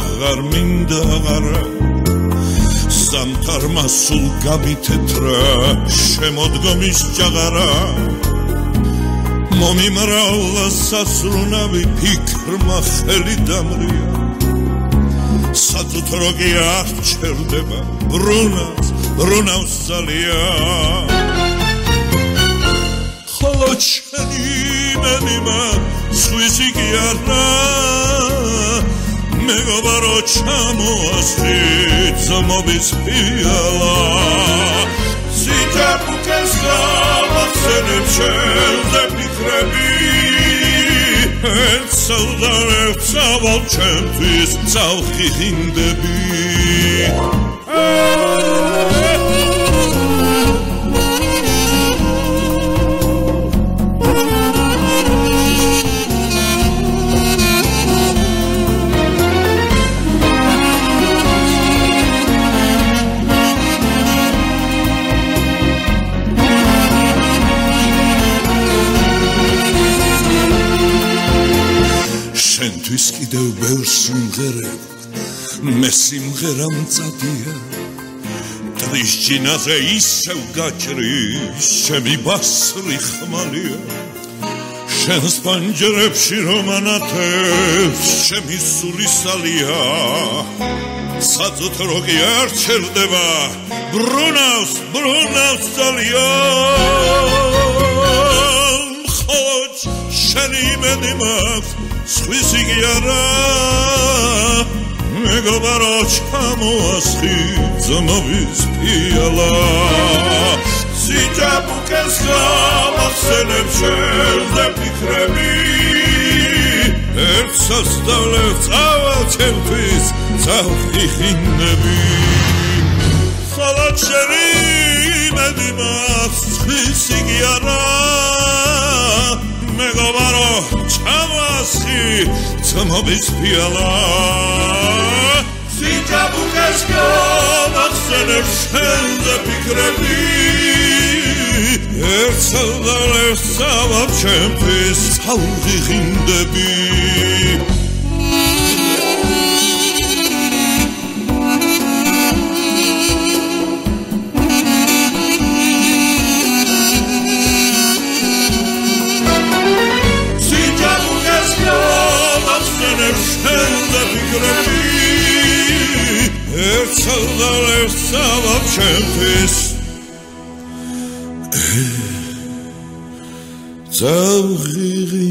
აღარ მინდა აღარა ზამთარმა სულ გამითეთრა შემოდგომის ჭაღარა მომიმრავლა სასრუნავი ფიქრმა ხელი დამრია საწუთრო კი არ ჩერდება ბრუნავს ზალია ხოლო ჩენი იმედი სხვისი კი არა მეგობარო ჩამოასხი ძმობის პიალა სიჯაპუკეს გამახსენებ შენზე ფიქრები ერთსა და ერთსავალ ჩემთვის წავხიხინდები შენთვის კიდევ ბევრ სიმღერებ მე სიმღერა მწადია ტრის ჯინაზე ისევ გაჭრის ჩემი ბასრი ხმალია შენს პანჯრებში რომ ანათებს ჩემი სულისალია საწუთრო კი არ ჩერდება ბრუნავს ზალია მხოლოდ შენი იმედი მაქვს სხვისი კი არა მეგობარო ჩამოასხი ძმობის პიალა სიჯაპუკეს გამახსენებ შენზე ფიქრები ერთსა და ერთსავალ ჩემთვის წავხიხინდები ხოლო შენი იმედი მაქვს სხვისი კი არა მეგობარო ჩამოასხი ძმობის პიალა სიჯაპუკეს გამახსენებ შენზე ფიქრები ერთსა და ერთსავალ ჩემთვის წავხიხინდები ერთსა და ერთსავალ ჩემთვის წავხიხინდები